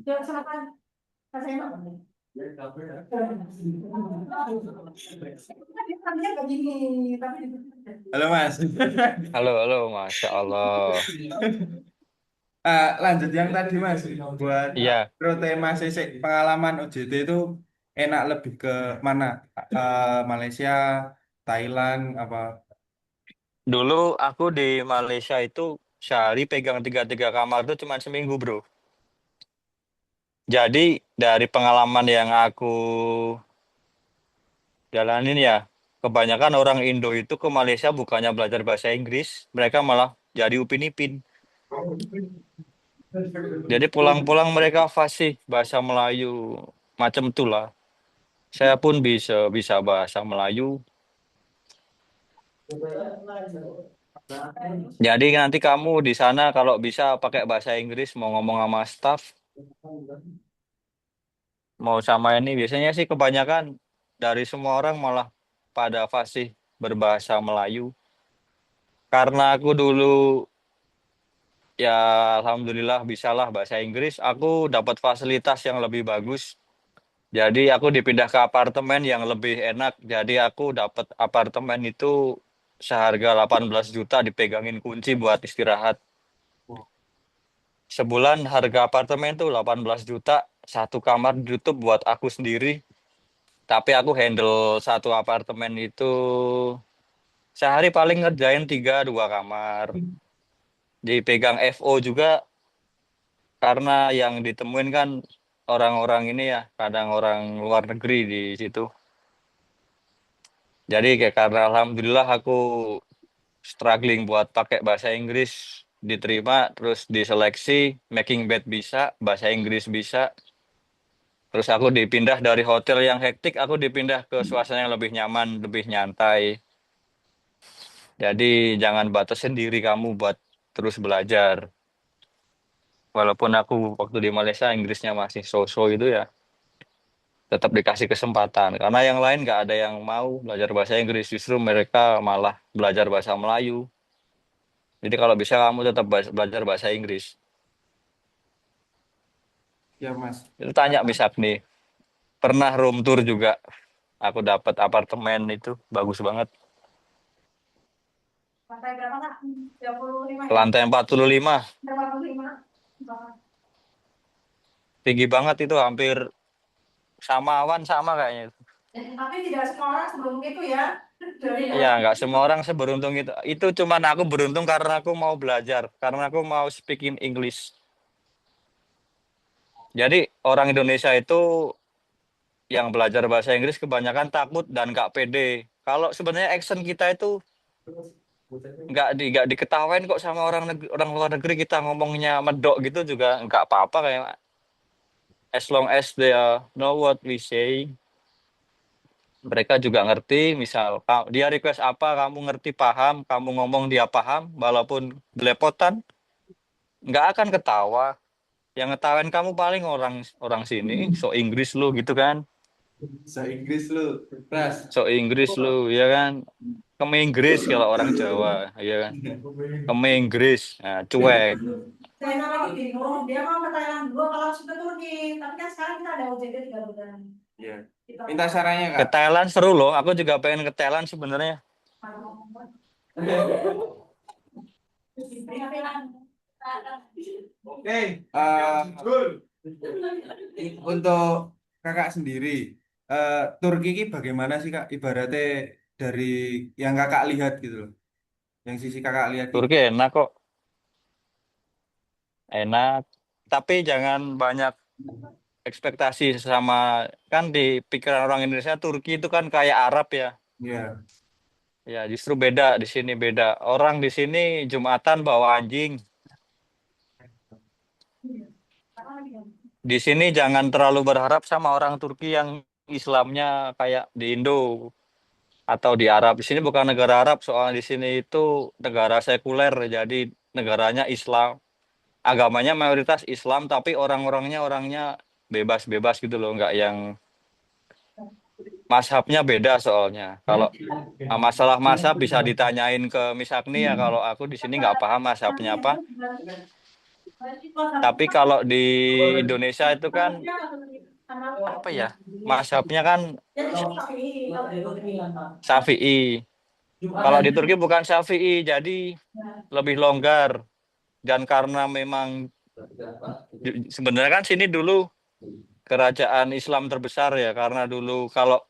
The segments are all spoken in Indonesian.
Jangan silakan. Rasanya. Tapi begini, tapi halo Mas. Halo, halo, Masya Allah. Lanjut yang tadi Mas, buat Iya, pro tema sisik pengalaman OJT itu enak lebih ke mana? Malaysia, Thailand, apa? dulu aku di Malaysia itu sehari pegang tiga kamar itu cuma seminggu, bro. Jadi dari pengalaman yang aku jalanin ya, kebanyakan orang Indo itu ke Malaysia bukannya belajar bahasa Inggris, mereka malah jadi Upin Ipin. Jadi pulang-pulang mereka fasih bahasa Melayu, macam itulah. Saya pun bisa bisa bahasa Melayu. Jadi nanti kamu di sana kalau bisa pakai bahasa Inggris mau ngomong sama staff, mau sama ini biasanya sih kebanyakan dari semua orang malah pada fasih berbahasa Melayu. Karena aku dulu ya alhamdulillah bisalah bahasa Inggris, aku dapat fasilitas yang lebih bagus. Jadi aku dipindah ke apartemen yang lebih enak. Jadi aku dapat apartemen itu seharga 18 juta dipegangin kunci buat istirahat. Sebulan harga apartemen tuh 18 juta, satu kamar ditutup buat aku sendiri. Tapi aku handle satu apartemen itu sehari paling ngerjain tiga dua kamar. Dipegang FO juga karena yang ditemuin kan orang-orang ini ya, kadang orang luar negeri di situ. Jadi kayak karena alhamdulillah aku struggling buat pakai bahasa Inggris diterima, terus diseleksi, making bed bisa, bahasa Inggris bisa. Terus aku dipindah dari hotel yang hektik, aku dipindah ke suasana yang lebih nyaman, lebih nyantai. Jadi jangan batasin diri kamu buat terus belajar. Walaupun aku waktu di Malaysia Inggrisnya masih so-so itu ya, tetap dikasih kesempatan. Karena yang lain nggak ada yang mau belajar bahasa Inggris, justru mereka malah belajar bahasa Melayu. Jadi kalau bisa kamu tetap belajar bahasa Inggris. Ya Mas. Itu tanya Miss Agni, pernah room tour juga. Aku dapat apartemen itu bagus banget. Lantai berapa Kak? 35 ya? Lantai 45, 45. tinggi banget itu hampir sama awan sama kayaknya. Tapi tidak semua orang sebelum itu ya. Dari Ya, ya. nggak semua orang seberuntung itu. Itu cuman aku beruntung karena aku mau belajar, karena aku mau speaking English. Jadi orang Indonesia itu yang belajar bahasa Inggris kebanyakan takut dan nggak pede. Kalau sebenarnya accent kita itu nggak diketawain kok sama orang luar negeri, kita ngomongnya medok gitu juga nggak apa-apa kayak as long as they know what we say, mereka juga ngerti. Misal dia request apa kamu ngerti paham, kamu ngomong dia paham, walaupun belepotan nggak akan ketawa. Yang ngetawain kamu paling orang orang sini so Inggris lu gitu kan, Bahasa Inggris lu, Pras. so Inggris lu ya kan, keme Inggris kalau orang Jawa ya kan, keme Inggris nah, cuek. Saya lagi bingung, dia mau ke Thailand dulu kalau sudah Turki. Tapi kan sekarang kita ada OJT 3 bulan. Iya. Minta sarannya Ke Kak. Thailand seru loh, aku juga pengen ke Thailand sebenarnya. Oke, untuk kakak sendiri, Turki ini bagaimana sih kak? Ibaratnya dari yang kakak lihat gitu loh, yang sisi kakak lihat ini. Turki enak kok, enak. Tapi jangan banyak ekspektasi sama, kan di pikiran orang Indonesia Turki itu kan kayak Arab ya. Ya. Ya justru beda di sini beda. Orang di sini Jumatan bawa anjing. Di sini jangan terlalu berharap sama orang Turki yang Islamnya kayak di Indo atau di Arab. Di sini bukan negara Arab, soalnya di sini itu negara sekuler, jadi negaranya Islam. Agamanya mayoritas Islam, tapi orang-orangnya orangnya bebas-bebas gitu loh, nggak yang mazhabnya beda soalnya. Kalau masalah mazhab bisa ditanyain ke Misakni ya, kalau aku di sini nggak paham mazhabnya apa. Tapi kalau di Indonesia itu kan apa ya? Mazhabnya kan Syafi'i. Kalau di Turki bukan Syafi'i, jadi lebih longgar. Dan karena memang sebenarnya kan sini dulu kerajaan Islam terbesar ya, karena dulu kalau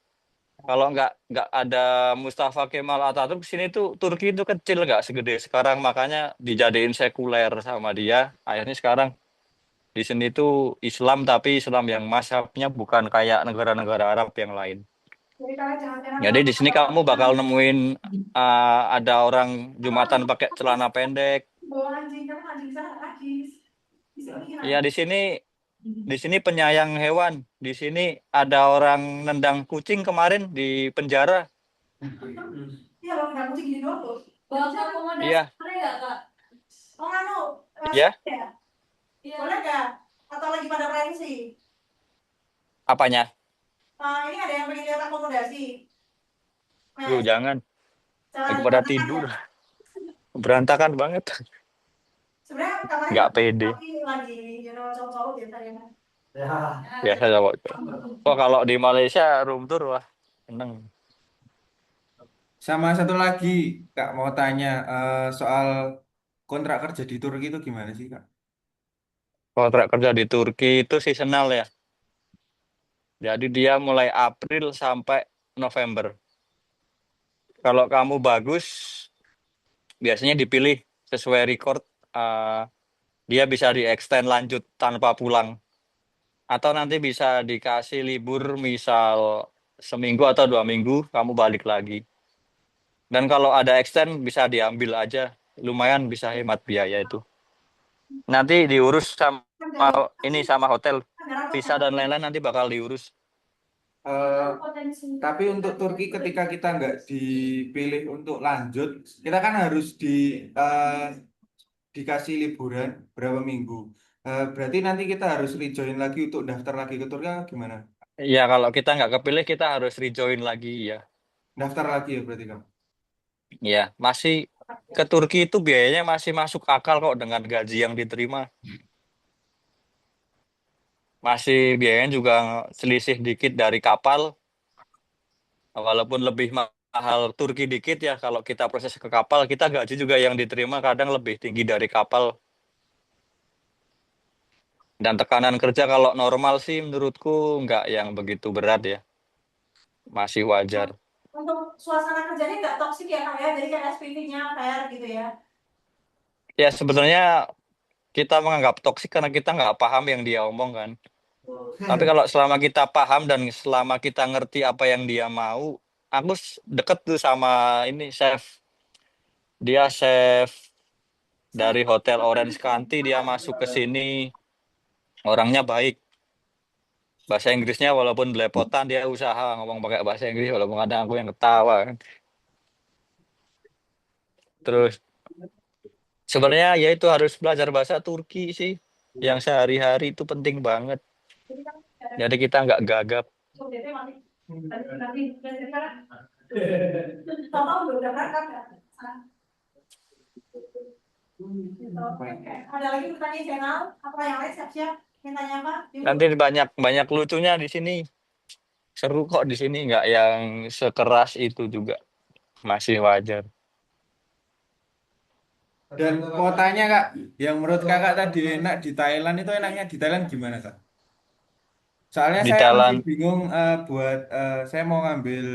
kalau nggak ada Mustafa Kemal Atatürk sini tuh Turki itu kecil nggak segede sekarang, makanya dijadiin sekuler sama dia. Akhirnya sekarang di sini tuh Islam, tapi Islam yang mazhabnya bukan kayak negara-negara Arab yang lain. Jadi di sini kamu bakal nemuin ada orang Jumatan pakai celana pendek. Ya di sini penyayang hewan. Di sini ada orang nendang kucing kemarin di penjara. Iya, loh, nggak mesti gini doang loh. Bapak akomodasi Iya, boleh nggak, Kak? Oh, anu, ya. ya? Iya. Boleh nggak? Atau lagi pada pensi? Apanya? Ini ada yang pengen lihat akomodasi. Duh, Mas, jangan. Lagi jangan pada berantakan tidur. ya? Berantakan banget. Sebenarnya katanya Nggak bagus, pede. tapi lagi, cowok-cowok biasanya. Ya. Biasa cowok. Oh, kalau di Malaysia room tour, wah, seneng. Sama satu lagi, Kak mau tanya soal kontrak kerja di Turki itu gimana sih, Kak? Kontrak kerja di Turki itu seasonal ya. Jadi dia mulai April sampai November. Kalau kamu bagus, biasanya dipilih sesuai record. eh, Dia bisa di-extend lanjut tanpa pulang. Atau nanti bisa dikasih libur misal seminggu atau 2 minggu, kamu balik lagi. Dan kalau ada extend bisa diambil aja. Lumayan bisa hemat biaya itu. Nanti diurus sama Kan nggak ini rotasi, sama hotel. kan nggak Visa rotasi. dan lain-lain nanti bakal diurus. Eh, Potensi. tapi untuk Turki ketika kita nggak dipilih untuk lanjut, kita kan harus eh, dikasih liburan berapa minggu. Berarti nanti kita harus rejoin lagi untuk daftar lagi ke Turki apa gimana? Ya kalau kita nggak kepilih kita harus rejoin lagi ya. Daftar lagi ya berarti Kak. Ya masih ke Turki itu biayanya masih masuk akal kok dengan gaji yang diterima. Masih biayanya juga selisih dikit dari kapal. Walaupun lebih mahal Turki dikit ya, kalau kita proses ke kapal, kita gaji juga yang diterima kadang lebih tinggi dari kapal. Dan tekanan kerja kalau normal sih menurutku nggak yang begitu berat ya, masih wajar. Untuk suasana kerjanya nggak toksik ya, Kak ya? Jadi kayak SPV-nya fair gitu ya. Ya sebenarnya kita menganggap toksik karena kita nggak paham yang dia omong kan. Tapi kalau selama kita paham dan selama kita ngerti apa yang dia mau, aku deket tuh sama ini chef. Dia chef dari Hotel Orange County, dia masuk ke sini, orangnya baik. Bahasa Inggrisnya walaupun belepotan, dia usaha ngomong pakai bahasa Inggris walaupun kadang aku yang ketawa kan. Terus sebenarnya ya itu harus belajar bahasa Turki sih. Yang sehari-hari itu penting banget. Jadi kan cara Jadi kita nggak gagap. ODP mati. Nanti sekarang tahu udah berangkat nggak? Gitu. Oke. Ada lagi pertanyaan channel? Apa yang lain siap-siap? Ingin tanya apa? Nanti banyak banyak lucunya di sini. Seru kok di sini, nggak yang sekeras itu juga. Masih wajar. Dan mau tanya Kak, yang menurut Kakak tadi enak di Thailand itu enaknya di Thailand gimana Kak? Soalnya Di saya masih Thailand, bingung saya mau ngambil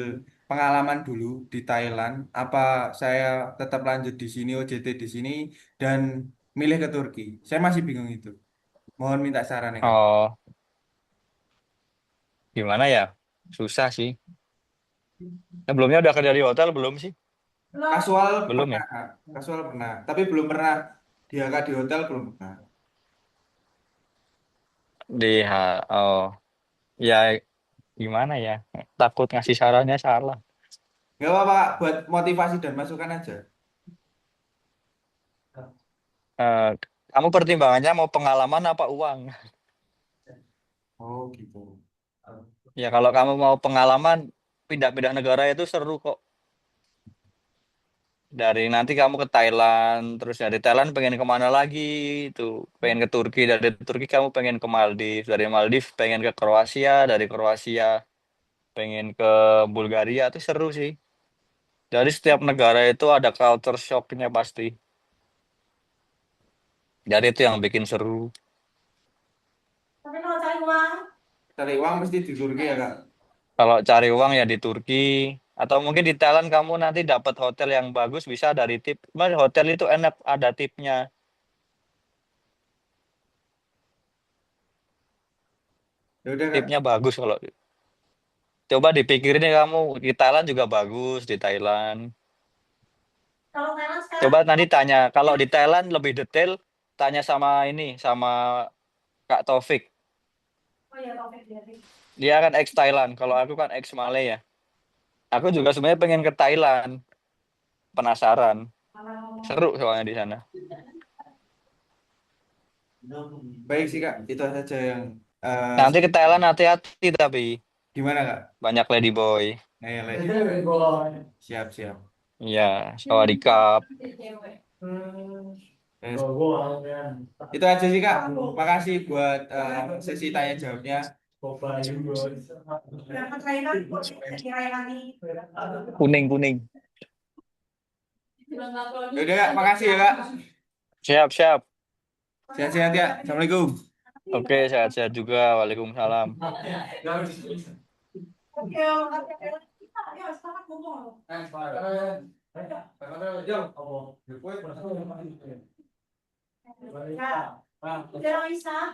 pengalaman dulu di Thailand. Apa saya tetap lanjut di sini OJT di sini dan milih ke Turki? Saya masih bingung itu. Mohon minta saran ya Kak. oh gimana ya? Susah sih. Sebelumnya udah kerja di hotel belum sih? Kasual Belum pernah, ya? Kak. Kasual pernah, tapi belum pernah di hotel belum pernah. Oh ya gimana ya? Takut ngasih sarannya salah. Nggak apa-apa Kak, buat motivasi dan masukan aja. Eh, Kamu pertimbangannya mau pengalaman apa uang? Oh gitu. Ya kalau kamu mau pengalaman, pindah-pindah negara itu seru kok. Dari nanti kamu ke Thailand, terus dari Thailand pengen kemana lagi? Itu pengen ke Turki, dari Turki kamu pengen ke Maldives, dari Maldives pengen ke Kroasia, dari Kroasia pengen ke Bulgaria. Itu seru sih. Jadi setiap negara itu ada culture shocknya pasti. Jadi itu yang bikin seru. Tapi kalau cari uang, Cari uang mesti di Turki ya Kak. Kalau cari uang ya di Turki, atau mungkin di Thailand kamu nanti dapat hotel yang bagus bisa dari tip. Mas hotel itu enak ada tipnya. Ya udah Kak. Tipnya bagus kalau coba dipikirin ya kamu di Thailand juga bagus di Thailand. kalau Thailand sekarang, Coba nanti tanya kalau di Thailand lebih detail tanya sama ini sama Kak Taufik. oh ya Taufik jadi. Dia kan ex Thailand, kalau aku kan ex Malay ya. Aku juga sebenarnya pengen ke Thailand, penasaran. Kalau Seru soalnya di sana. Baik sih Kak, itu saja yang Nanti ke Thailand hati-hati tapi gimana Kak? banyak ladyboy. Siap siap. Iya, sawadikap. Eh, itu aja sih Kak. Makasih buat sesi tanya jawabnya. berangkat Thailand, dirayakan nih. Kuning-kuning. Ya udah Kak, makasih ya Kak. Siap-siap. Sehat-sehat ya. Assalamualaikum. Oke, sehat-sehat juga. Waalaikumsalam. Oke, makasih. Ya, sekarang ngomong. Kak, udah Aisyah.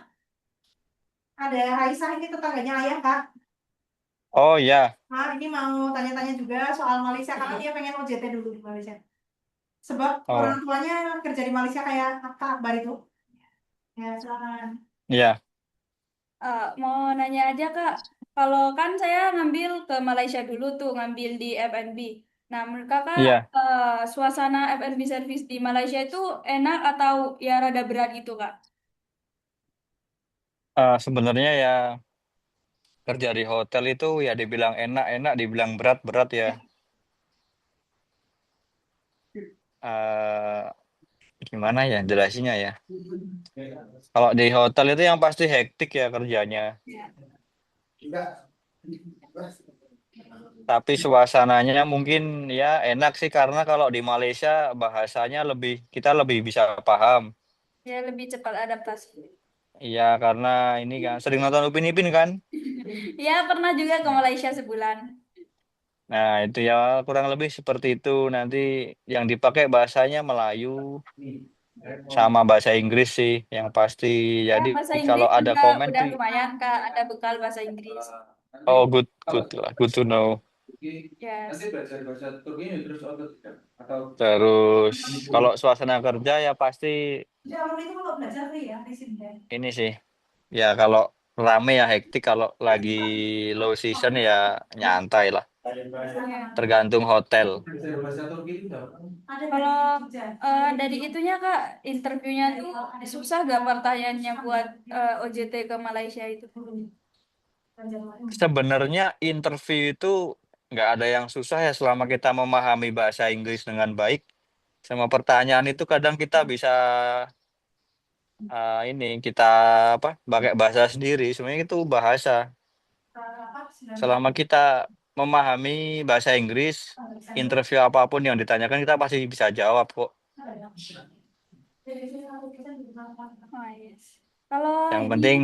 Ada Aisyah ini tetangganya ayah Kak. Oh iya, Nah, ini mau tanya-tanya juga soal Malaysia karena dia pengen OJT dulu di Malaysia. Sebab oh orang tuanya kerja di Malaysia kayak Kak Akbar itu. Ya, silakan. iya, Mau nanya aja Kak, kalau kan saya ngambil ke Malaysia dulu tuh, ngambil di F&B. Nah, menurut Kakak iya. suasana F&B service di Malaysia itu enak atau ya rada berat gitu Kak? Sebenarnya ya kerja di hotel itu ya dibilang enak-enak, dibilang berat-berat ya. Eh Gimana ya jelasinnya ya? Kalau di hotel itu yang pasti hektik ya kerjanya. Tapi suasananya mungkin ya enak sih karena kalau di Malaysia bahasanya kita lebih bisa paham. Ya lebih cepat adaptasi. Iya karena ini kan sering nonton Upin Ipin kan. Ya pernah juga ke Malaysia sebulan. Nah itu ya kurang lebih seperti itu. Nanti yang dipakai bahasanya Melayu sama bahasa Inggris sih yang pasti. Ya Jadi bahasa kalau Inggris ada juga komen udah tuh, lumayan Kak, ada bekal bahasa Inggris. oh good good lah, good to know. Nanti Yes. belajar bahasa Turki terus atau Terus kalau suasana kerja ya pasti Jadi alumni itu kalau belajar free ya di sini ya. ini sih. Ya kalau rame ya hektik, kalau lagi low season ya nyantai lah. Ya. Tergantung hotel. belajar bahasa Turki itu apa? Ada dari Kalau Jogja. dari itunya Kak, interviewnya tuh susah gak pertanyaannya buat OJT ke Malaysia itu? Sebenarnya interview itu nggak ada yang susah ya selama kita memahami bahasa Inggris dengan baik. Sama pertanyaan itu kadang kita bisa ini kita apa pakai bahasa sendiri. Sebenarnya itu bahasa. Selama kita memahami bahasa Inggris, interview apapun yang ditanyakan kita pasti bisa jawab kok. Oh, yes. Kalau Yang di penting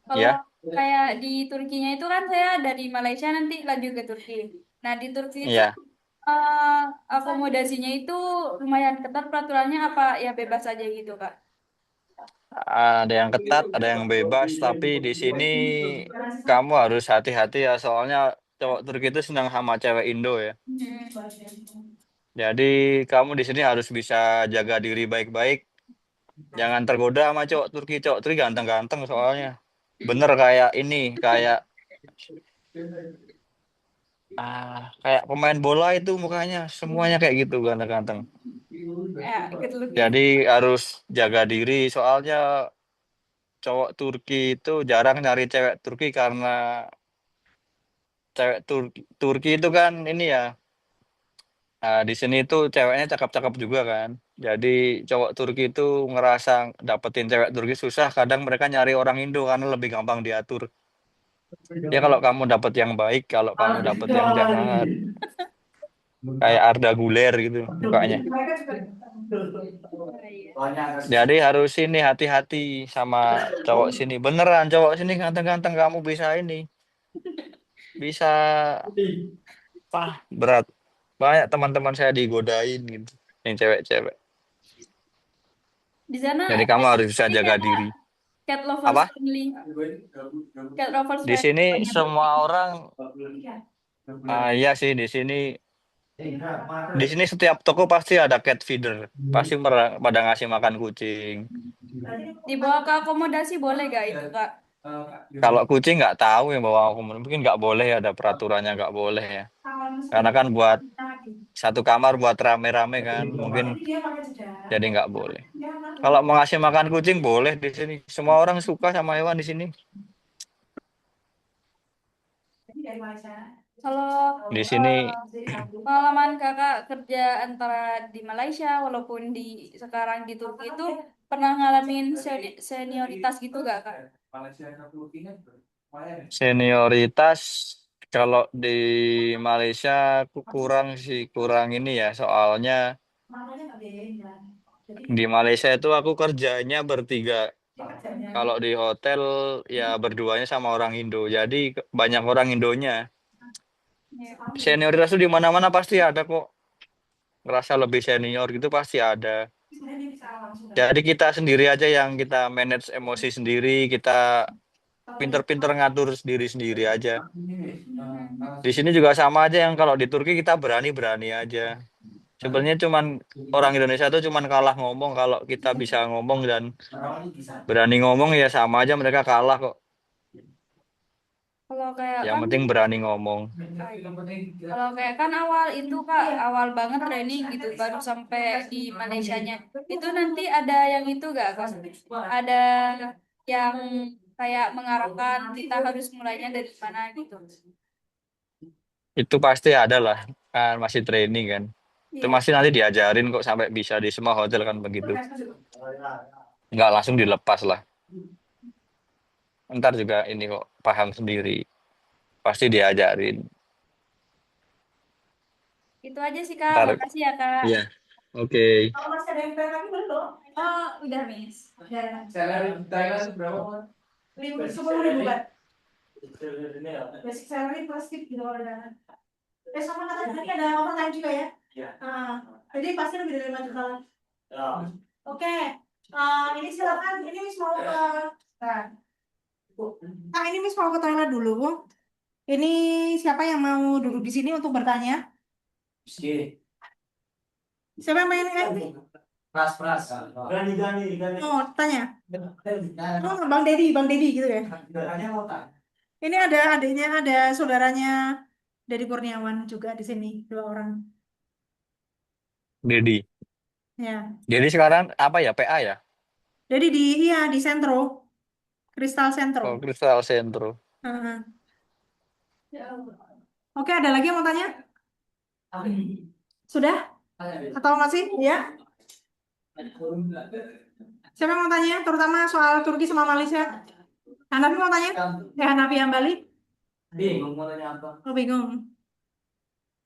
kalau ya, kayak di Turkinya itu kan saya dari Malaysia nanti lanjut ke Turki. Nah di Turki itu ya eh, akomodasinya itu lumayan ketat peraturannya apa ya bebas aja gitu Kak? ada yang ketat, ada yang bebas, tapi di sini kamu harus hati-hati ya soalnya cowok Turki itu senang sama cewek Indo ya. Jadi kamu di sini harus bisa jaga diri baik-baik. Jangan tergoda sama cowok Turki. Cowok Turki ganteng-ganteng soalnya. Bener kayak ini, kayak pemain bola itu mukanya semuanya kayak gitu ganteng-ganteng. Ya, good looking. Jadi harus jaga diri soalnya cowok Turki itu jarang nyari cewek Turki karena cewek Turki itu kan ini ya Di sini tuh ceweknya cakep-cakep juga kan. Jadi cowok Turki itu ngerasa dapetin cewek Turki susah. Kadang mereka nyari orang Indo karena lebih gampang diatur. Ya kalau kamu dapet yang baik, kalau kamu dapet yang jahat, kayak Arda Güler gitu mukanya. Mereka juga Iya. Jadi harus ini hati-hati sama cowok sini. Beneran cowok sini ganteng-ganteng kamu bisa ini. Bisa berat. Banyak teman-teman saya digodain gitu. Yang cewek-cewek. Di sana Jadi kamu harus bisa ini jaga ada diri. cat lovers Apa? friendly. Cat lovers Di friendly sini banyak. semua orang, iya sih di sini setiap toko pasti ada cat feeder. Pasti pada ngasih makan kucing. Dibawa ke akomodasi boleh gak itu Kak? Kalau kucing nggak tahu yang bawa aku, mungkin nggak boleh ada peraturannya nggak boleh ya. Karena kan buat satu kamar buat rame-rame kan, mungkin jadi nggak boleh. Kalau mau ngasih makan kucing boleh di sini. Semua orang suka sama hewan di sini. Kalau Di sini pengalaman Kakak kerja antara di Malaysia walaupun sekarang di Turki itu pernah ngalamin senioritas gitu gak Kak? senioritas kalau di Malaysia aku kurang sih, kurang ini ya. Soalnya di Malaysia itu aku kerjanya bertiga. Kalau di hotel ya berduanya sama orang Indo. Jadi banyak orang Indonya. Ya. Senioritas itu di mana-mana pasti ada kok. Ngerasa lebih senior gitu pasti ada. Jadi kita sendiri aja yang kita manage emosi sendiri, kita pinter-pinter ngatur sendiri-sendiri aja. Di sini juga sama aja yang kalau di Turki kita berani-berani aja. Sebenarnya cuman orang Indonesia tuh cuman kalah ngomong. Kalau kita bisa ngomong dan berani ngomong ya sama aja mereka kalah kok. Kalau kayak Yang kan penting berani ngomong. Kalau kayak kan awal itu Kak, awal banget training gitu, baru sampai di Malaysianya. Itu nanti ada yang itu gak Kak? Ada yang kayak mengarahkan kita harus mulainya dari mana gitu. Itu pasti ada lah. Kan masih training kan. Itu Iya. masih nanti diajarin kok sampai bisa di semua hotel kan begitu. Nggak langsung dilepas lah. Ntar juga ini kok paham sendiri. Pasti diajarin. Itu aja sih Kak, Ntar, makasih ya Kak. iya. Oke. kalau masih ada yang pengen lagi belum? Oh, udah Miss. Ya, Salary di Thailand berapa? 10.000 kan? Basic salary plus tip gitu kalau ada. Sama katanya tadi ada overtime juga ya? Iya. Jadi pasti lebih dari 5 juta lah. Oke, ini silakan. Ini Miss mau ke, nah ini Miss mau ke toilet dulu. Ini siapa yang mau duduk di sini untuk bertanya? Siapa yang main ini? Pras. Gani. Oh, tanya. Oh, Bang Dedi gitu ya. Ini ada adiknya, ada saudaranya Dedi Kurniawan juga di sini, 2 orang. Dedi. Ya. Jadi sekarang apa ya? PA ya? Jadi di Sentro, Kristal Sentro. Oh, Crystal Centro. Heeh. Oke, ada lagi yang mau tanya? Sudah? Atau masih? Ya? Siapa yang mau tanya? Terutama soal Turki sama Malaysia. Hanafi mau tanya? Hanafi yang Bali? Bingung mau tanya apa? Oh, bingung.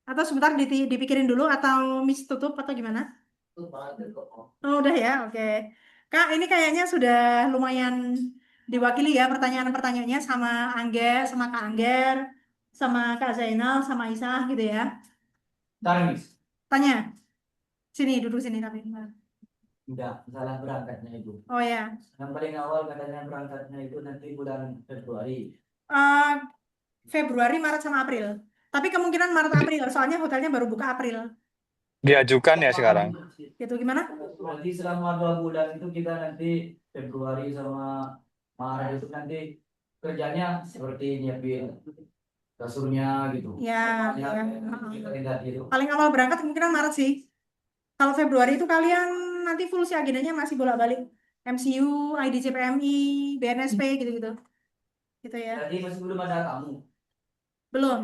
Atau sebentar dipikirin dulu atau Miss tutup atau gimana? Oh, udah ya, oke. Kak, ini kayaknya sudah lumayan diwakili ya pertanyaan-pertanyaannya sama Angger, sama Kak Angger, sama Kak Zainal, sama Isah gitu ya. Tanya. Sini, duduk sini tapi. Enggak, salah berangkatnya itu. Oh ya. Yang paling awal katanya berangkatnya itu nanti bulan Februari. Eh, Februari, Maret sama April. Tapi kemungkinan Maret April, soalnya hotelnya baru buka April. Diajukan ya sekarang. Gitu gimana? Nanti selama 2 bulan itu kita nanti Februari sama Maret itu nanti kerjanya seperti nyiapin kasurnya gitu. Ya, Ya, ya. kayak gitu. Paling awal berangkat kemungkinan Maret sih. Kalau Februari itu kalian nanti full sih agendanya masih bolak-balik. MCU, IDCPMI, BNSP gitu-gitu. Gitu ya. Tadi masih belum ada kamu. Belum.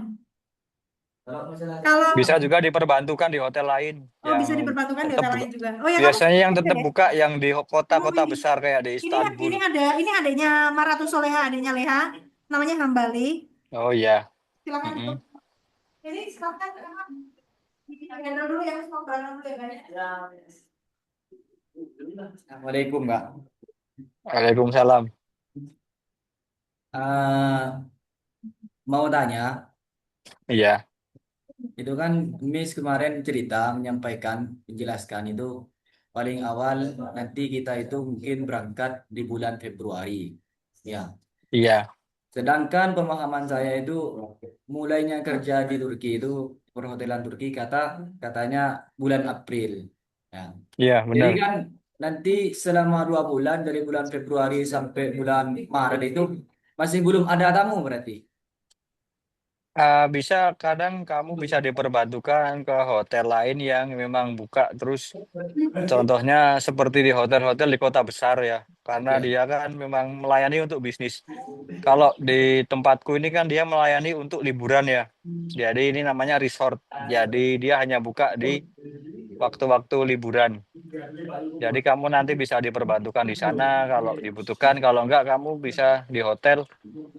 Kalau misalnya Kalau Bisa juga diperbantukan di hotel lain oh bisa yang diperbantukan di tetap hotel buka. lain juga. Oh ya kamu Biasanya yang oke tetap deh. buka yang di Oh kota-kota ini besar kayak di ini Istanbul. ada ini adanya Maratu Soleha, adanya Leha, namanya Hambali. Oh iya. Silakan Mm-mm. duduk. Ini silakan handle dulu ya, mau barang dulu ya guys. Assalamualaikum Kak. Waalaikumsalam. Eh, mau tanya, Iya, itu kan Miss kemarin cerita menyampaikan menjelaskan itu paling awal nanti kita itu mungkin berangkat di bulan Februari. Ya. iya, Sedangkan pemahaman saya itu mulainya kerja di Turki itu perhotelan Turki katanya bulan April. Ya. iya, Jadi benar. kan nanti selama 2 bulan dari bulan Februari sampai bulan Maret itu masih belum ada tamu berarti. Bisa kadang kamu bisa diperbantukan ke hotel lain yang memang buka terus. Contohnya seperti di hotel-hotel di kota besar ya, karena Ya. dia kan memang melayani untuk bisnis. Kalau di tempatku ini kan dia melayani untuk liburan ya. Jadi ini namanya resort. Jadi dia hanya buka di waktu-waktu liburan. Jadi kamu nanti bisa diperbantukan di sana kalau dibutuhkan. Kalau enggak kamu bisa di hotel.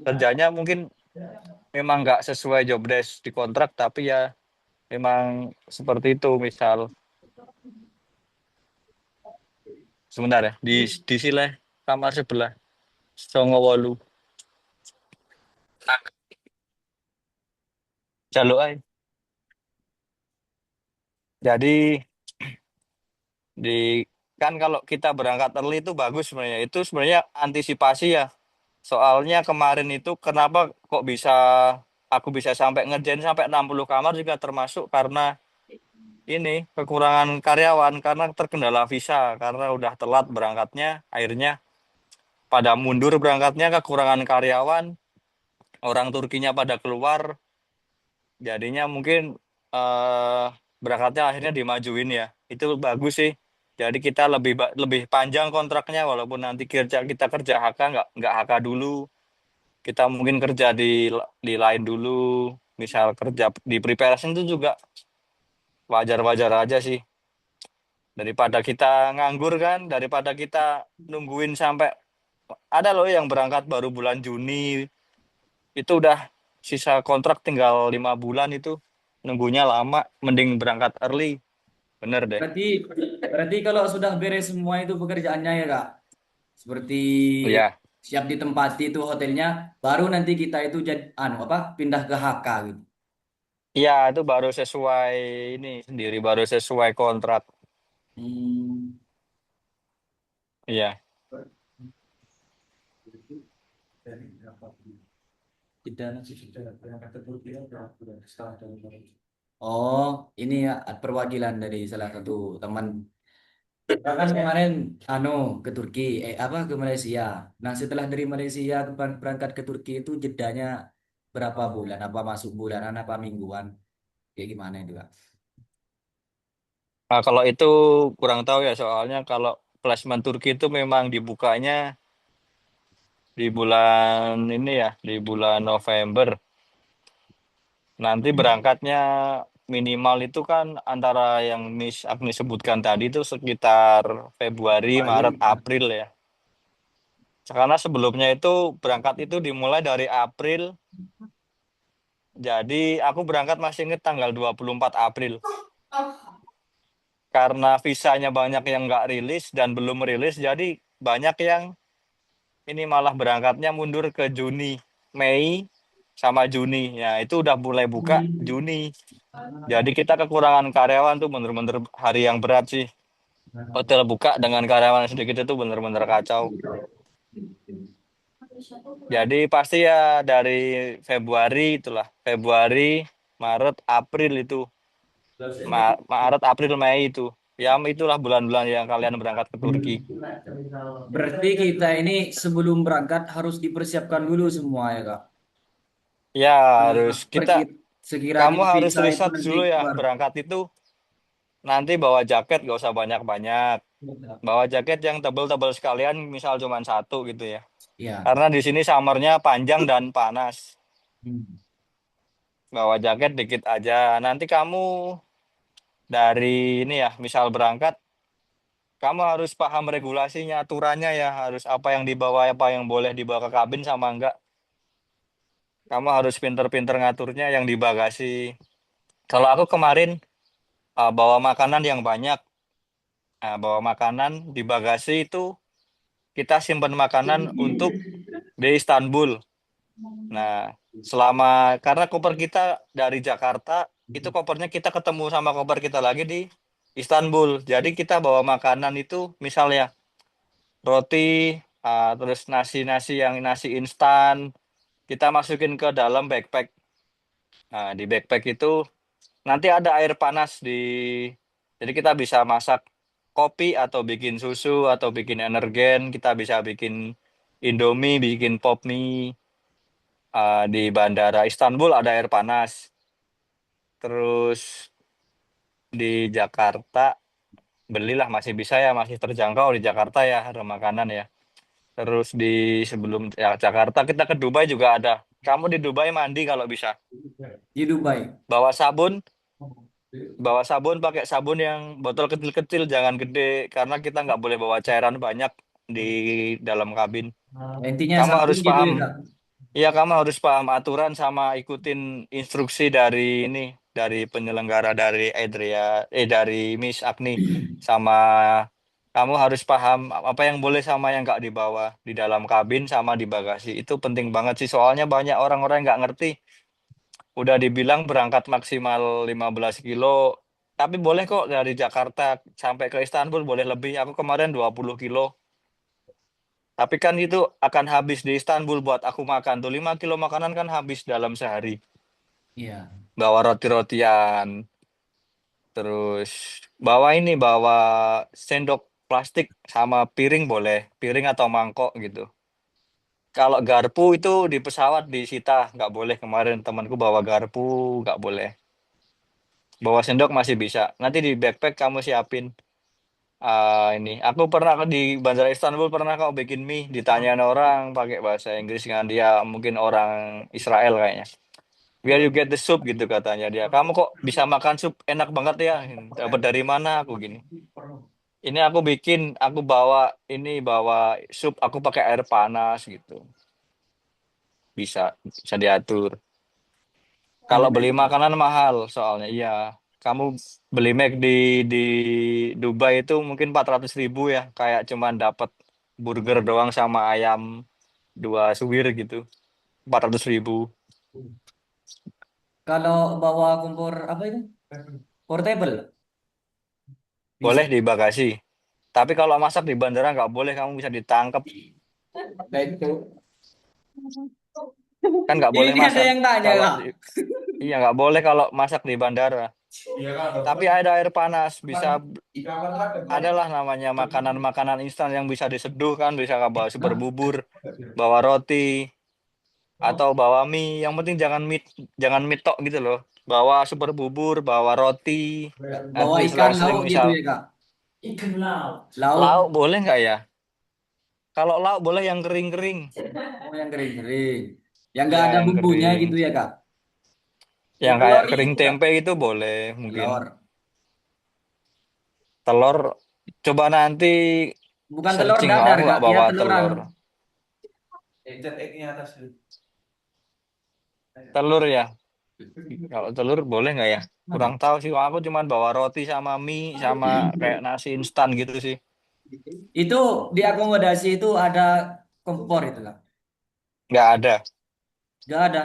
Kerjanya mungkin memang nggak sesuai job desk di kontrak, tapi ya memang seperti itu. Misal sebentar ya di sini kamar sebelah Songowolu. Jaluk aja. Jadi di kan kalau kita berangkat early itu bagus sebenarnya. Itu sebenarnya antisipasi ya. Soalnya kemarin itu kenapa kok bisa aku bisa sampai ngerjain sampai 60 kamar juga termasuk karena ini kekurangan karyawan karena terkendala visa karena udah telat berangkatnya akhirnya pada mundur berangkatnya kekurangan karyawan orang Turkinya pada keluar jadinya mungkin eh berangkatnya akhirnya dimajuin ya itu bagus sih jadi kita lebih panjang kontraknya walaupun nanti kita kerja HK nggak HK dulu kita mungkin kerja di lain dulu misal kerja di preparation itu juga wajar-wajar aja sih daripada kita nganggur kan daripada kita nungguin sampai ada loh yang berangkat baru bulan Juni itu udah sisa kontrak tinggal 5 bulan itu nunggunya lama mending berangkat early bener deh. Berarti kalau sudah beres semua itu pekerjaannya ya Kak, seperti Iya, siap ditempati itu hotelnya, baru nanti kita itu jadi apa pindah ke HK gitu. iya itu baru sesuai ini sendiri baru sesuai kontrak. Hmm. Iya. Tidak masih Oh, ini ya perwakilan dari salah satu teman. Kan kemarin ke Turki, apa ke Malaysia. Nah, setelah dari Malaysia berangkat ke Turki itu jedanya berapa bulan? Apa masuk bulanan apa mingguan? Kayak gimana itu, Kak? Nah, kalau itu kurang tahu ya soalnya kalau placement Turki itu memang dibukanya di bulan ini ya, di bulan November. Nanti berangkatnya minimal itu kan antara yang Miss Agni sebutkan tadi itu sekitar Februari, Maret, April ya. Karena sebelumnya itu berangkat itu dimulai dari April. Jadi aku berangkat masih ingat tanggal 24 April. Karena visanya banyak yang nggak rilis dan belum rilis, jadi banyak yang ini malah berangkatnya mundur ke Juni, Mei, sama Juni. Ya, itu udah mulai buka Juni. Jadi kita kekurangan karyawan tuh bener-bener hari yang berat sih. Hotel buka dengan karyawan sedikit itu bener-bener kacau. Jadi pasti ya dari Februari itulah. Februari, Maret, April itu. Maret, April, Mei itu. Ya itulah bulan-bulan yang kalian berangkat ke Turki. Berarti kita ini sebelum berangkat harus dipersiapkan dulu semua ya, Kak. Ya Nah, harus sekiranya kamu harus visa itu riset nanti dulu ya keluar. berangkat itu nanti bawa jaket gak usah banyak-banyak. Bawa jaket yang tebel-tebel sekalian misal cuma satu gitu ya. Ya. Karena di sini summernya panjang dan panas. Hmm. bawa jaket dikit aja. Nanti kamu dari ini ya, misal berangkat, kamu harus paham regulasinya, aturannya ya, harus apa yang dibawa, apa yang boleh dibawa ke kabin sama enggak. Kamu harus pinter-pinter ngaturnya yang di bagasi. Kalau aku kemarin bawa makanan yang banyak. Bawa makanan di bagasi itu kita simpan makanan untuk di Istanbul. Nah, karena koper kita dari Jakarta, itu kopernya kita ketemu sama koper kita lagi di Istanbul. Jadi kita bawa makanan itu misalnya roti, terus nasi-nasi yang nasi instan, kita masukin ke dalam backpack. Nah, di backpack itu nanti ada air panas jadi kita bisa masak kopi atau bikin susu atau bikin energen, kita bisa bikin Indomie, bikin pop mie. Di Bandara Istanbul ada air panas. Terus di Jakarta belilah masih bisa ya, masih terjangkau di Jakarta ya, ada makanan ya. Terus sebelum ya, Jakarta kita ke Dubai juga ada. Kamu di Dubai mandi kalau bisa. Di Dubai. Bawa sabun, pakai sabun yang botol kecil-kecil, jangan gede, karena kita nggak boleh bawa cairan banyak di dalam kabin. Intinya Kamu sabun harus gitu ya, paham, Kak. iya kamu harus paham aturan sama ikutin instruksi dari penyelenggara dari dari Miss Agni, sama kamu harus paham apa yang boleh sama yang nggak dibawa di dalam kabin sama di bagasi. Itu penting banget sih, soalnya banyak orang-orang yang nggak ngerti. Udah dibilang berangkat maksimal 15 kilo, tapi boleh kok dari Jakarta sampai ke Istanbul boleh lebih. Aku kemarin 20 kilo. Tapi kan itu akan habis di Istanbul buat aku makan. Tuh 5 kilo makanan kan habis dalam sehari. Iya. Bawa roti-rotian. Terus bawa sendok plastik sama piring boleh. Piring atau mangkok gitu. Kalau garpu itu di pesawat disita. Nggak boleh, kemarin temanku bawa garpu. Nggak boleh. Bawa sendok masih bisa. Nanti di backpack kamu siapin. Aku pernah di Bandara Istanbul pernah kok bikin mie, ditanyain orang pakai bahasa Inggris kan, dia mungkin orang Israel kayaknya. Where you get the soup gitu katanya dia. Kamu kok bisa makan sup enak banget ya? Dapat dari mana aku gini? Ini aku bawa sup, aku pakai air panas gitu. Bisa diatur. Kalau beli makanan mahal soalnya, iya. Kamu beli McD di Dubai itu mungkin 400.000 ya. Kayak cuman dapat burger doang sama ayam 2 suwir gitu. 400.000. Kalau bawa kompor apa itu? Portable. Bisa. Boleh di bagasi. Tapi kalau masak di bandara nggak boleh, kamu bisa ditangkap. Kan nggak boleh Ini ada masak. yang tanya, Kalau Kak. iya nggak boleh kalau masak di bandara. Iya kan, Tapi ada air panas, bisa Kan adalah namanya makanan-makanan instan yang bisa diseduh kan, bisa bawa super bubur, bawa roti, atau bawa mie. Yang penting jangan mie tok gitu loh. Bawa super bubur, bawa roti, Bawa nanti ikan diselang-seling lauk gitu misal ya, Kak. Ikan lauk. Lauk. lauk boleh nggak ya? Kalau lauk boleh yang kering-kering. Oh, yang kering-kering. Yang nggak Ya ada yang bumbunya kering. gitu ya, Kak. Yang kayak Telur kering itu, Kak. tempe itu boleh mungkin. Telur. Telur, coba nanti Bukan telur searching, dadar, aku Kak. nggak Ya bawa telur anu. telur. Cat egg-nya atas. Telur ya. Kalau telur boleh nggak ya? Kurang tahu sih. Aku cuman bawa roti sama mie sama kayak nasi instan gitu sih. Itu diakomodasi itu ada kompor itu, Kak. Nggak ada, Nggak ada.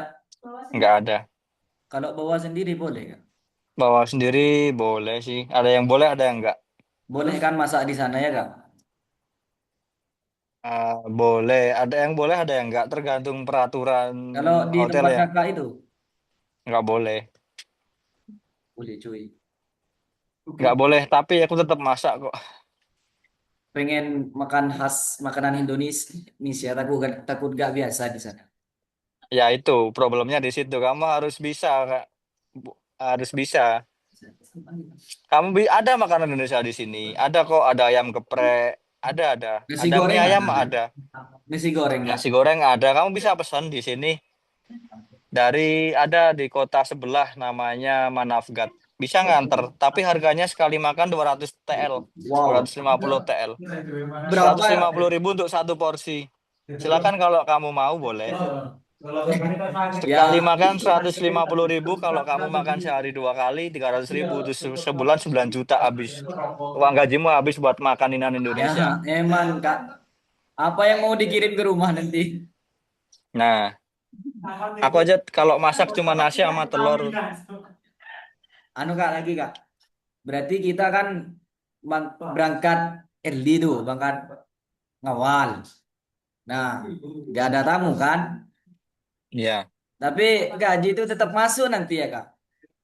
nggak ada. Kalau bawa sendiri boleh, Kak. Bawa sendiri boleh sih. Ada yang boleh, ada yang nggak. Boleh kan masak di sana ya, Kak? Boleh, ada yang boleh, ada yang nggak. Tergantung peraturan Kalau di hotel tempat ya. kakak itu Nggak boleh, boleh, cuy. nggak boleh. Tapi aku tetap masak kok. Pengen makan khas makanan Indonesia, takut gak biasa di sana. Ya itu problemnya di situ. Kamu harus bisa, Kak. Harus bisa. Ada makanan Indonesia di sini. Ada kok, ada ayam geprek. Ada. Nasi Ada mie goreng ayam ada. ada. Nasi goreng, Kak. Nasi goreng ada. Kamu bisa pesan di sini. Ada di kota sebelah namanya Manavgat. Bisa nganter, tapi harganya sekali makan 200 TL, Wow. 250 TL. Berapa? 150.000 untuk satu porsi. Silakan kalau kamu mau boleh. Sekali Ya, makan 150.000, kalau kamu makan sehari 2 kali 300.000, itu sebulan 9 juta habis. Uang gajimu habis buat makanan ya, Indonesia. emang Kak. Apa yang mau dikirim ke rumah nanti? Nah, aku aja kalau masak cuma nasi sama telur. Anu Kak lagi Kak. Berarti kita kan berangkat early tuh, berangkat ngawal. Nah, nggak ada tamu kan? Ya, Tapi gaji itu tetap masuk nanti ya Kak?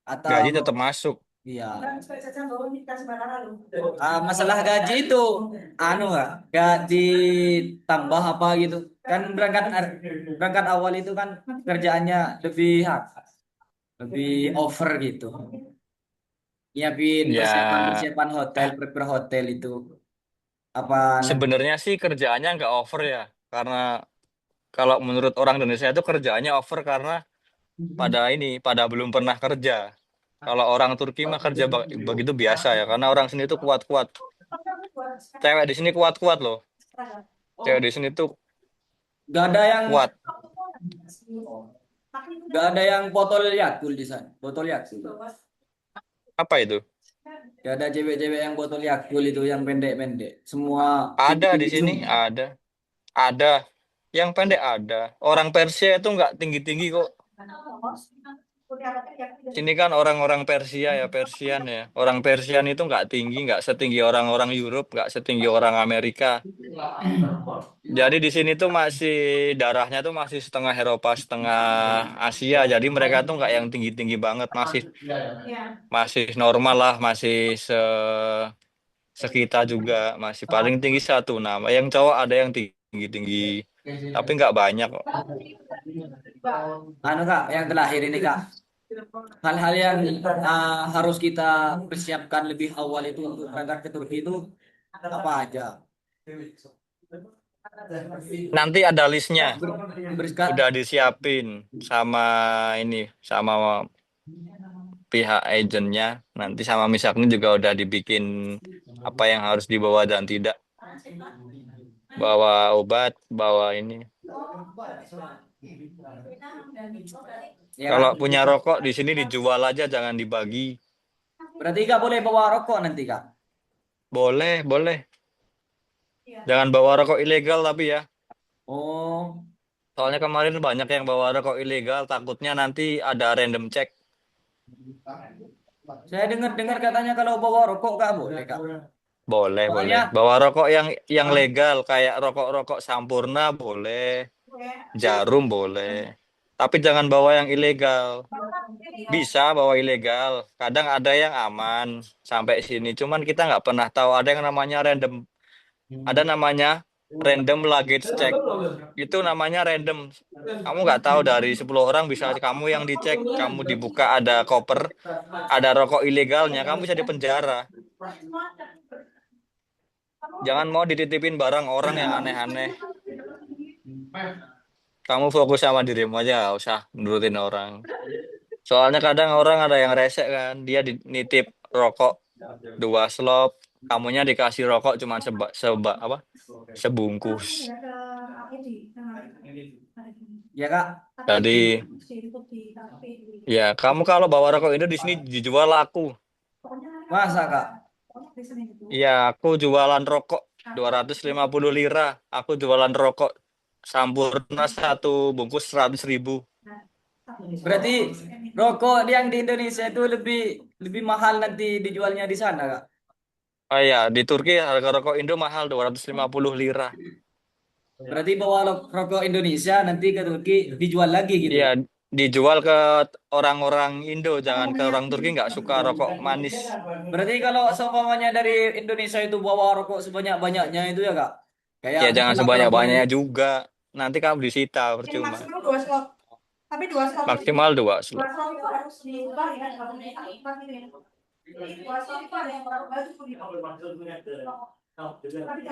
Atau gaji tetap masuk. iya. Masalah gaji itu anu Kak, nggak ditambah apa gitu. Kan berangkat awal itu kan kerjaannya lebih over gitu. Nyiapin Ya, persiapan hotel, prepare hotel itu apa nanti? sebenarnya sih kerjaannya nggak over ya. Karena kalau menurut orang Indonesia itu kerjaannya over karena pada belum pernah kerja. Kalau orang Turki mah kerja begitu biasa ya, karena orang sini tuh kuat-kuat. Cewek di sini kuat-kuat loh. Cewek di sini tuh Gak ada yang kuat. gak ada yang botol Yakult di sana. Botol Yakult. Apa itu? Gak ada cewek-cewek yang botol Yakult itu yang pendek-pendek. Semua Ada di tinggi-tinggi sini, semua. ada. Yang pendek ada. Orang Persia itu nggak tinggi-tinggi kok. Sini kan orang-orang Persia ya, Persian ya. Orang Persian itu nggak tinggi, nggak setinggi orang-orang Europe, nggak setinggi orang Amerika. Jadi di sini tuh darahnya tuh masih setengah Eropa, setengah Asia. Jadi mereka tuh nggak yang tinggi-tinggi banget, masih masih normal lah, masih sekita juga, masih paling tinggi 1,6. Yang cowok ada yang tinggi-tinggi, tapi nggak banyak kok. Anu Kak, yang terakhir ini Kak. Hal-hal yang harus kita persiapkan lebih awal itu untuk berangkat ke Turki itu apa aja? Nanti ada listnya, Berkat udah disiapin sama pihak agentnya. Nanti sama Misakni juga udah dibikin apa yang harus dibawa dan tidak. Bawa obat, bawa ini. ya Kalau Kak. punya rokok di sini dijual aja, jangan dibagi. Berarti Kak boleh bawa rokok nanti Kak. Boleh, boleh. Jangan bawa rokok ilegal tapi ya. Oh, Soalnya kemarin banyak yang bawa rokok ilegal, takutnya nanti ada random check. saya dengar-dengar katanya kalau bawa rokok Kak boleh Kak. Boleh, boleh. Soalnya Bawa rokok yang legal, kayak rokok-rokok Sampurna boleh, Jarum boleh. Tapi jangan bawa yang ilegal. Bisa bawa ilegal. Kadang ada yang aman sampai sini. Cuman kita nggak pernah tahu ada yang namanya random. Ada namanya random luggage check. Itu namanya random. Kamu nggak tahu dari 10 orang bisa kamu yang dicek, kamu dibuka ada koper, ada rokok ilegalnya, kamu bisa dipenjara. Jangan mau dititipin barang orang yang aneh-aneh. Kamu fokus sama dirimu aja, nggak usah nurutin orang. Soalnya kadang orang ada yang resek kan, dia nitip rokok 2 slop, kamunya dikasih rokok cuma sebungkus. ya Kak. Jadi ya kamu kalau bawa rokok ini di sini dijual laku. Masa Kak? Iya, aku jualan rokok 250 lira. Aku jualan rokok Sampurna satu bungkus 100.000. Berarti rokok yang di Indonesia itu lebih lebih mahal nanti dijualnya di sana Kak. Oh iya, di Turki harga rokok Indo mahal 250 lira. Berarti bawa rokok Indonesia nanti ke Turki dijual lagi gitu. Iya, dijual ke orang-orang Indo, jangan ke orang Turki nggak suka rokok manis. Berarti kalau seumpamanya dari Indonesia itu bawa rokok sebanyak-banyaknya itu ya Kak. Kayak Ya jangan misalnya berapa ini? sebanyak-banyaknya juga. Nanti kamu disita percuma. Maksimal 2 slot. Tapi 2 slot Maksimal 2 slot. 2 slot itu harus diubah ya, nggak boleh empat gitu ya. Jadi 2 slot itu ada yang baru baru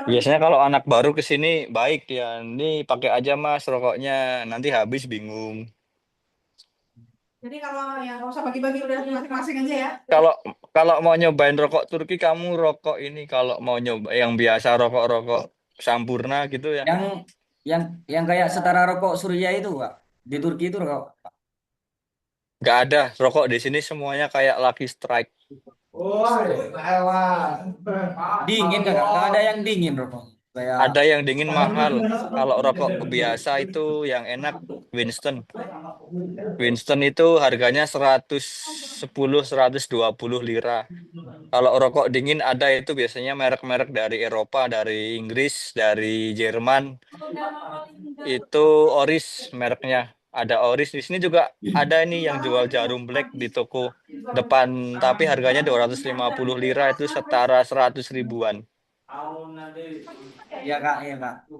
Biasanya kalau anak baru ke sini baik ya. Ini pakai aja Mas rokoknya, nanti habis bingung. Jadi kalau ya nggak usah bagi-bagi, udah masing-masing aja ya. Kalau kalau mau nyobain rokok Turki, kamu rokok ini. Kalau mau nyoba yang biasa rokok-rokok Sampurna gitu ya. Yang kayak setara rokok Surya itu, Kak. Di Turki itu rokok Nggak ada rokok di sini semuanya kayak Lucky Strike. dingin kan, Kak? Nggak ada yang dingin rokok. Kayak Ada yang dingin mahal. Kalau rokok biasa itu yang enak Winston. Winston itu harganya 110 120 lira. Kalau rokok dingin ada itu biasanya merek-merek dari Eropa, dari Inggris, dari Jerman. Itu Oris mereknya. Ada Oris di sini juga ada nih yang jual jarum black di toko depan, tapi harganya 250 lira itu setara 100 ribuan. ya Kak, ya Kak.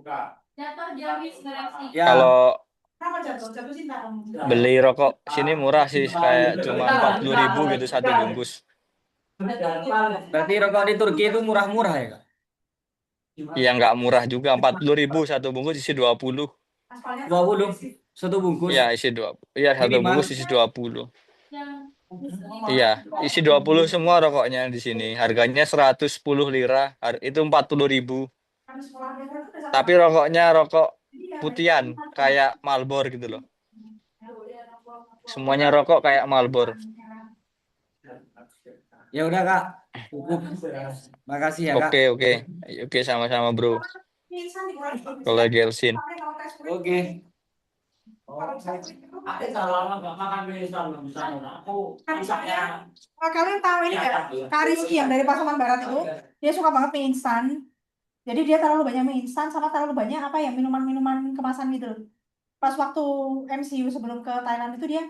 Jatuh jauh sih. Ya, Kalau Kenapa jatuh? Jatuh cinta kamu. beli rokok sini murah sih, kayak cuma 40 ribu gitu satu bungkus. berarti rokok di Turki itu murah-murah ya, Kak? Ya nggak murah juga, 40 ribu satu bungkus isi 20. Aspalnya 20 satu bungkus. Iya isi 20. Iya satu Minimal. bungkus isi 20. Yang Iya, isi 20 semua rokoknya di sini. Harganya 110 lira, itu 40 ribu. habis sekolahnya itu udah sama. Tapi rokoknya rokok Jadi ya, putihan, kayak Marlboro gitu loh. Semuanya rokok kayak Marlboro. Ya udah, Kak. Cukup. Makasih ya, Kak. Oke, oke. Oke, sama-sama bro. Pingsan dikurangi. Kalau Gelsin. Kalau tes urin, Oke. kalau tes urin itu Misalnya, kalian tahu ini nggak? Kak Rizky yang dari Pasaman Barat itu, dia suka banget mie instan. Jadi dia terlalu banyak mie instan sama terlalu banyak apa ya minuman-minuman kemasan gitu. Pas waktu MCU sebelum ke Thailand itu dia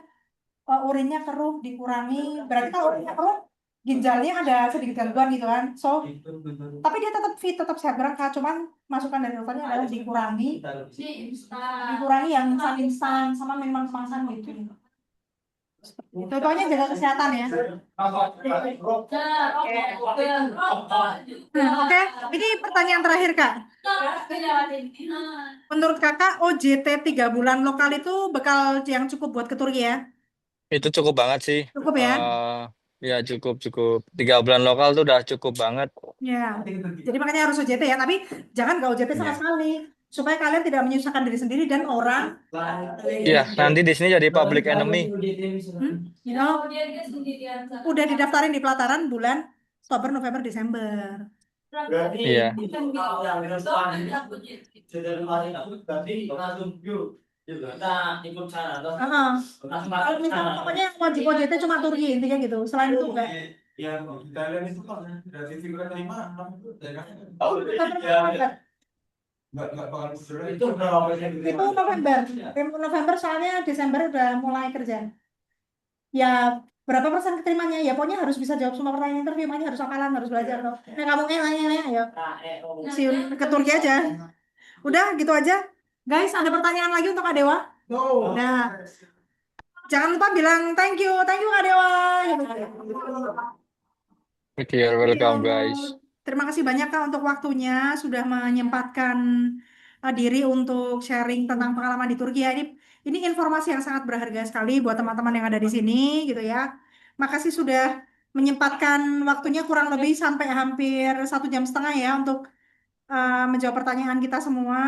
urinnya keruh dikurangi. Berarti kalau urinnya keruh, ginjalnya ada sedikit gangguan gitu kan. So, tapi dia tetap fit, tetap sehat berangkat. Cuman masukan dari dokternya adalah dikurangi yang instan sama minuman kemasan gitu. Contohnya jaga kesehatan ya. Oke, ini pertanyaan terakhir Kak. Menurut Kakak OJT 3 bulan lokal itu bekal yang cukup buat ke Turki ya? Itu cukup banget sih. Cukup ya? Ya cukup. 3 bulan lokal tuh udah cukup banget. Ya. Jadi makanya harus OJT ya, tapi jangan nggak OJT sama Iya. sekali. Supaya kalian tidak menyusahkan diri sendiri dan orang. Iya, nanti di sini jadi public enemy. You know, udah didaftarin di pelataran bulan Oktober, November, Desember. Iya. Kalau misalnya pokoknya yang wajib OJT cuma Turki intinya gitu. Selain itu enggak. Yang di Thailand itu kan dari figura 5 nggak bakal cedera. itu berapa persen? Itu November soalnya Desember udah mulai kerja. Ya berapa persen keterimanya? Ya pokoknya harus bisa jawab semua pertanyaan interview, makanya harus hafalan, harus belajar loh. Nah kamu ya, ke Turki aja. Udah gitu aja. Guys, ada pertanyaan lagi untuk Kak Dewa? Nah, jangan lupa bilang thank you Kak Dewa. Oke, you're welcome guys. Terima kasih banyak Kak untuk waktunya sudah menyempatkan diri untuk sharing tentang pengalaman di Turki ya. Ini informasi yang sangat berharga sekali buat teman-teman yang ada di sini gitu ya. Makasih sudah menyempatkan waktunya kurang lebih sampai hampir 1,5 jam ya untuk menjawab pertanyaan kita semua.